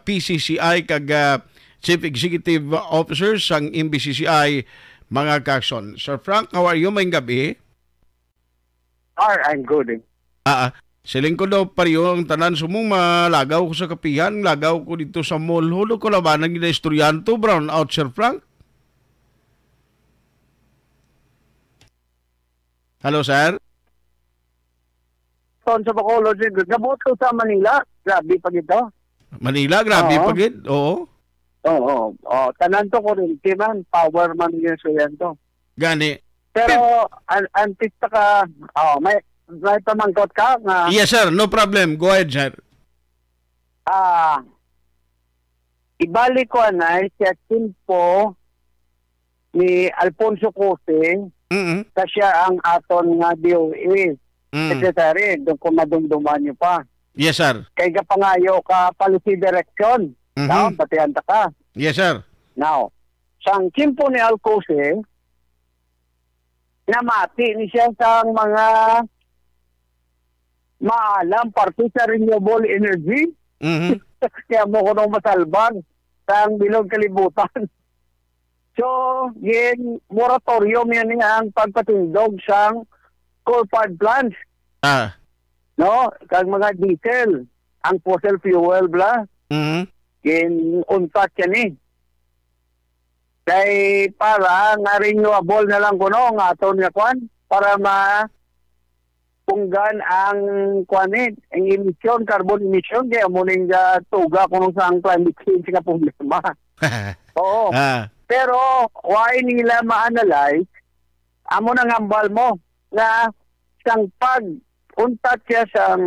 PCCI kag Chief Executive Officer sang MBCCI, mga kakson. Sir Frank, how are you? May gabi. I'm good. Siling ko daw pariyo ang tanan sumong malagaw ko sa kapihan, lagaw ko dito sa mall. Hulo ko laban ng istoryanto, brown out, Sir Frank. Hello, sir? Sa Bacolod, nabot ko sa Manila. Grabe pa dito. Manila, grabe pagid. Oo. Oo. Tanan to ko rin. Man, power man yun so yan to. Gani. Pero, antista ka, may pamangkot ka nga. Yes, sir. No problem. Go ahead, sir. Ibalik ko anay siya timpo ni Alfonso Cose. Siya ang aton nga DOE. Secretary, doon ko madumduman nyo pa. Yes, sir. Kaya pangayo ka policy direction. Now, patihan ka. Yes, sir. Now, sang timpo ni Alcose, namati ni siya sang mga maalam parte sa renewable energy. Kaya mo ko nung masalbang sang bilog kalibutan. So, yung moratorium yan ang pagpatindog sang coal-fired plants. No? Kag mga diesel, ang fossil fuel, bla. Yung untat yan eh. Kaya para nga renewable na lang kuno, nga aton nga kwan, para punggan ang kwanit, ang emission, carbon emission, kaya muning tuga kung saan climate change ka problema. Oo. Pero, why nila ma-analyze, amo nang ambal mo, na sang pag-untat siya sa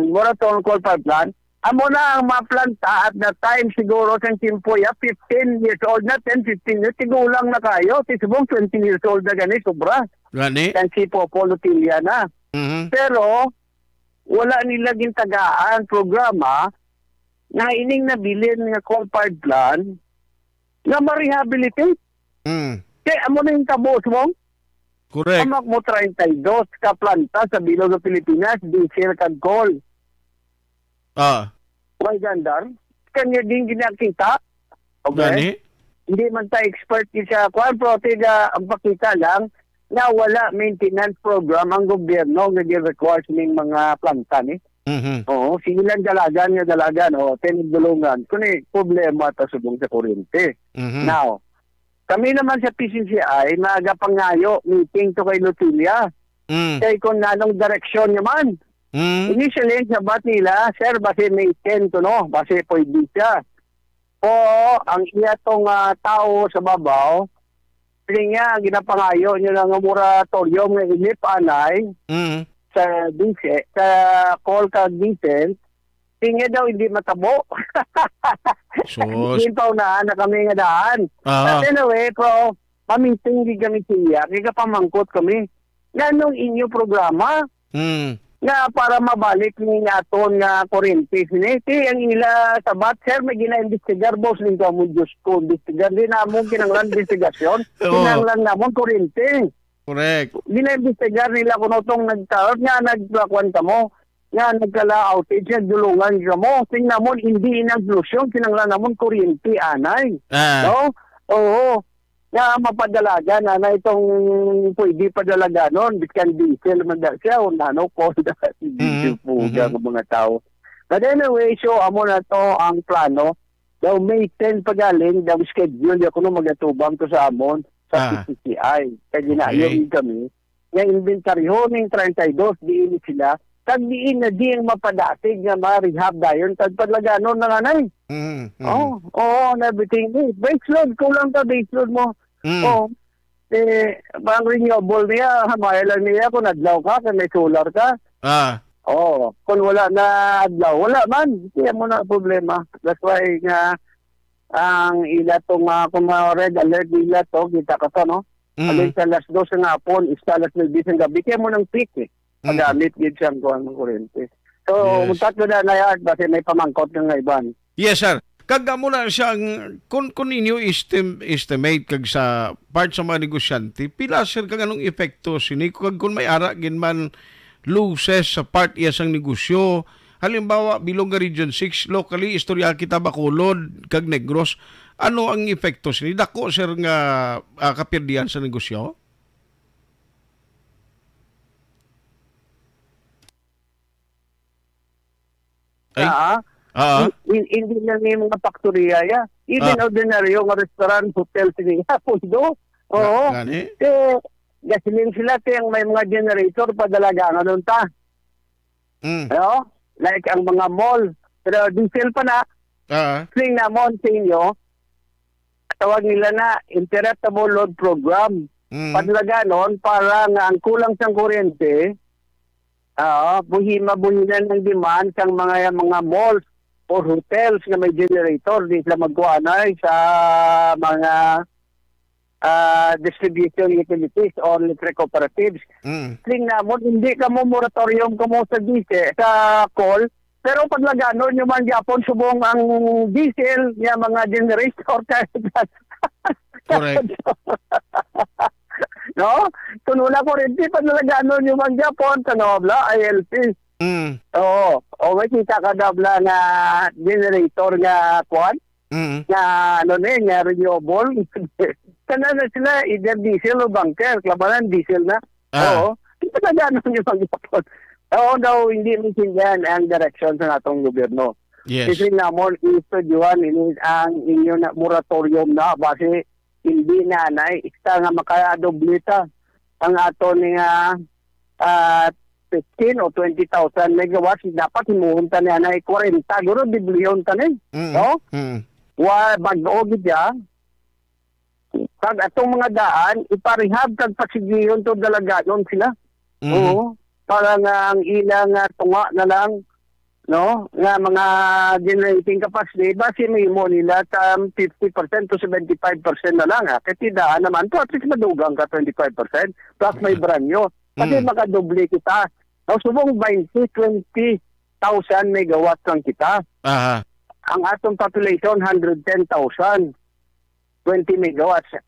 moratorium coal-fired plant, amo na ang maplanta at na time siguro sa timpoya, 15 years old na, 10-15 years, sigulang na kayo, tisibong 20 years old na gani, sobra. Gani? Yan si Popolotilia na. Pero, wala nila gintagaan programa na ining nabilin nga coal-fired plant na ma-rehabilitate. Kaya amo na yung kabos mo. Correct. Amak mo 32 ka planta sa bilog ng Pilipinas, diesel kag coal. Why gandar? Kanya din ginakita. Okay? Gani? Hindi man tayo expert siya. Kwan, pero ang pakita lang na wala maintenance program ang gobyerno na di-requires ng mga planta ni. Oo, sigilan dalagan, tinigdulungan. Kuni problema ta subong sa kuryente. Now, kami naman sa PCCI, nagapangayo meeting to kay Lutilia. Kaya kung nanong direksyon naman. Initially, sabat nila, sir, base may 10 to no, base pwede siya. O, ang iya tong tao sa babaw, niya, ginapangayo niya ng moratorium ng ilip anay, sa diesel, sa coal ka diesel, tingin daw hindi matabo. Hindi pa unahan na kami nga daan. But anyway, pero pamiting di kami siya, kaya pamangkot kami. Ganong inyo programa nga para mabalik ni aton nga kuryente. Siniti, ang ila sabat, sir, may gina-investigar, boss, din ka mo, Diyos ko, investigar din namon, kinanglan investigasyon, kinanglan namon kuryente. Correct. Gina-investigar nila kung itong nagkaroon nga, nagplakuan ka mo, nga nagkala-outage, nagdulungan ka mo, tingnan mo, hindi naglusyon, kinanglan namon kuryente, anay. No? Oo. Nga mapadalaga na itong pwede padalaga noon, bitkan diesel man siya, o nano ko, diesel po ng mga tao. But anyway, so amo na to ang plano, daw May 10 pagaling, daw schedule, ako nung magatubang to sa amon, sa PCCI. Kaya ginayon kami, yung inventaryo ng 32, diin sila, kag diin na di ang mapadatig nga ma-rehab dayon, kag padlaganon na nanay. Oo, everything. Baseload, kulang ka baseload mo. Bang renewable niya, hamayalan niya kung adlaw ka, kung may solar ka. Kung wala na adlaw, wala man. Kaya mo na problema. That's why nga, ang ila tong kung red alert ila to, kita ka to, no? Alin sa alas 2 ng hapon, isa alas 9 ng gabi, kaya mo ng peak eh. Pagamit gid siyang kuhan ng kuryente. So, mutat ko na yan, kasi may pamangkot ng iban. Yes, sir. Kagka mo na siyang, kung ninyo estimate kag sa part sa mga negosyante, pila sir kag anong epekto sini kag kung may ara gin man loses sa part iya sang negosyo, halimbawa bilong nga Region 6 locally istorya kita Bacolod kag Negros, ano ang epekto sini dako sir nga kapirdihan sa negosyo? Ay? Hindi lang yung mga faktorya ya. Even ordinary yung restaurant, hotel, sila, pundo. Oo. Gasolin sila kayang may mga generator padalaga nga doon ta. Ano? Like ang mga mall. Pero diesel pa na. Sling na mo sa inyo, tawag nila na interruptible load program. Padalaga noon, para nga ang kulang sa kuryente, mabuhinan ng demand sa mga malls or hotels na may generator. Di sila magkuhanay sa mga distribution utilities or electric cooperatives. Tingnan mo, hindi ka mo moratorium ka mo sa diesel, sa coal, pero paglaganon yung mga Japon subong ang diesel niya mga generator kahit correct. No? Tuno na ko rin, paglaganon yung mga Japon sa Nobla, ILP. Oo. O may kita ka Nobla na generator nga kwan, na ano nga renewable. Kana na sila, either diesel o bunker. Klabanan, diesel na. Oo. Hindi na gano'n yung mag-ipon. Oo daw, hindi maintindihan ang direksyon sa natong gobyerno. Yes. Kasi namon, istudyuhan ang inyo na moratorium na base hindi nanay. Isa nga makadoblita ang ato ni 15 o 20,000 megawatts. Dapat himuhunta niya na 40. Guro, bibliyon ta ni. No? Bago gidya. Kag atong mga daan, iparehab kag pasigiyon to dalagayon sila. Oo. Para nga ang ilang tunga na lang, no? Nga mga generating capacity, base may mo nila 50% to 75% na lang. Kasi daan naman to, at least madugang ka 25%. Plus may branyo. Kasi makadoble kita. So, subong 20,000 megawatts lang kita. Ang atong population, 110,000. 20 megawatts.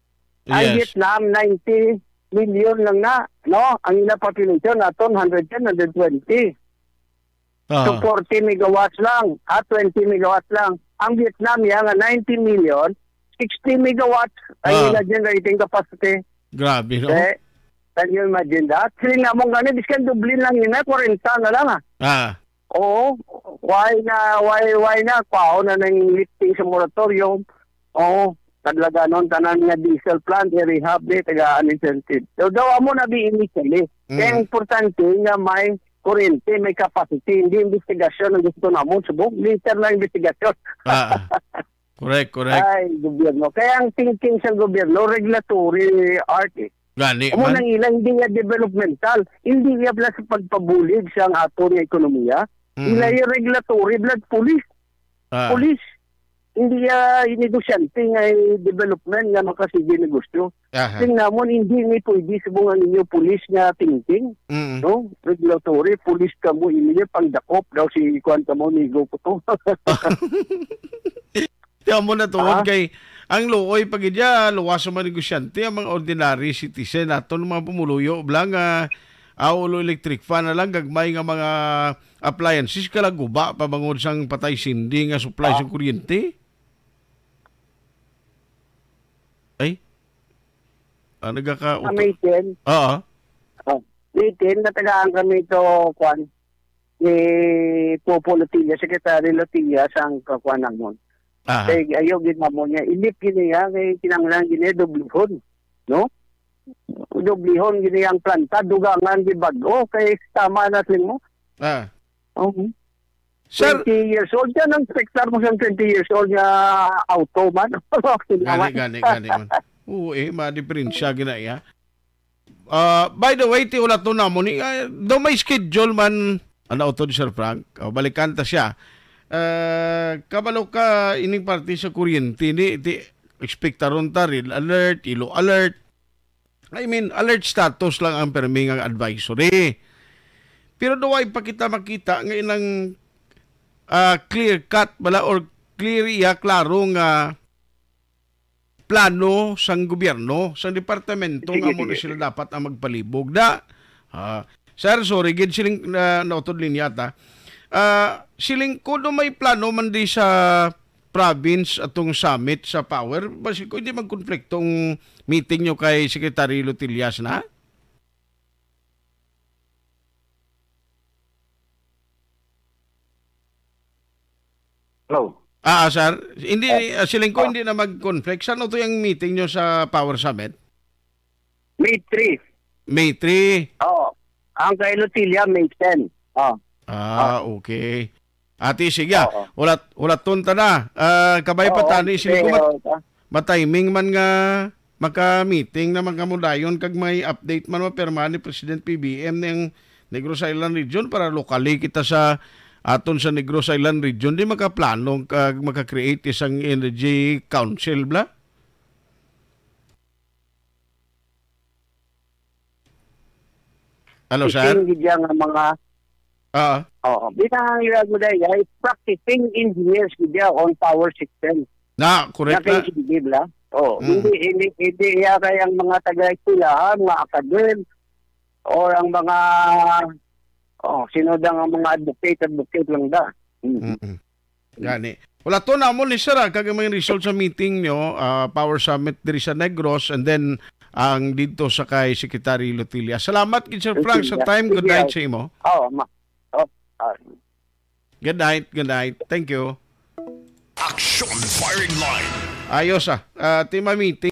Ang Vietnam, 90 million lang na. No? Ang ilang population natin, 110, 120. So 40 megawatts lang. 20 megawatts lang. Ang Vietnam yan, 90 million, 60 megawatts ang ilang generating capacity. Grabe, no? Can you imagine that? Sili na mong ganit, iskan dublin lang yun 40 na lang Oo. Why na? Pao na nang lifting sa moratorium. Oo. Kadlaga noon tanan nga diesel plant i-rehab di tagaan incentive. So daw mo na bi initially. Kaya importante nga may kuryente, may capacity, hindi investigasyon ang gusto namon subok, later na investigasyon. Correct. Ay, gobyerno. Kaya ang thinking sa gobyerno, regulatory art. Gani. Amo nang ilang hindi nga developmental, hindi nga pala sa pagpabulig sa ato nga ekonomiya. Ila yung regulatory, blood police. Police. Hindi inigosyante nga development nga makasige negosyo. Tingnan mo, hindi ni pwede subungan ninyo pulis nga tingting. No? Regulatory, pulis ka mo, inyo pangdakop daw si Kwanta mo, nigo po to. Tiyan mo na tuwod kay ang looy pagidya, luwas sa mga negosyante, ang mga ordinary citizen nato ng mga pumuluyo, blang aulo electric fan na lang, gagmay nga mga appliances, kalaguba, pabangod sang patay sindi nga supply sa kuryente. Ay? Nagkaka-uto. May 10. May 10, natagaan kami ito, Kwan, ni Popo Lotilla, Secretary Lotilla, sang Kwan namon. Kaya ayaw ginamon niya, ilip giniya, kaya kinanglan giniya, dublihon. No? Dublihon giniya ang planta, dugangan gibago, kaya tama natin mo. Sir, 20 years old yan, ang spektar mo siyang 20 years old nga auto man. Gani man. Oo ma-diferensya ginaya. By the way, ti ulat to na mo ni, daw may schedule man, auto ni Sir Frank, balikan ta siya. Kabalo ka ining parte sa kuryente, ni expectaron ta rin, alert, ilo alert. I mean, alert status lang ang permingang advisory. Pero daw ay pakita makita ng inang clear cut bala or clear klaro nga plano sang gobyerno sang departamento nga mo sila dapat ang magpalibog da. Sir, sorry gid siling nautod linya ta. Siling ko may plano man di sa province atong summit sa power, basi ko hindi magkonfliktong meeting nyo kay Secretary Lutillas na? Hello. Sir, hindi siling ko hindi na mag-conflict. Saan ito yung meeting nyo sa Power Summit? May 3. May 3. Oo. Ang kay Lutilla, May 10. Okay. Ati, sige. Ulat tunta na. Kabay pa tani, siling ko matiming man nga maka-meeting na magkamudayon kag may update man maperma ni President PBM ng Negros Island Region para lokali kita sa aton sa Negros Island Region di makaplano kag maka-create isang energy council bla. Hello, sir? Hindi nga mga bitang mo dahil practicing engineers kaya on power system. Na, correct na. Hindi kaya ang mga taga-eskwelahan, mga academic, or ang mga sinodang ang mga advocate lang da. Gani. Wala to na mo ni sir kag may result sa meeting nyo, Power Summit diri sa Negros and then ang dito sa kay Secretary Lutilla. Salamat kid Sir Frank sa time. Good night sa imo. Good night. Thank you. Action Firing Line. Ayos team meeting.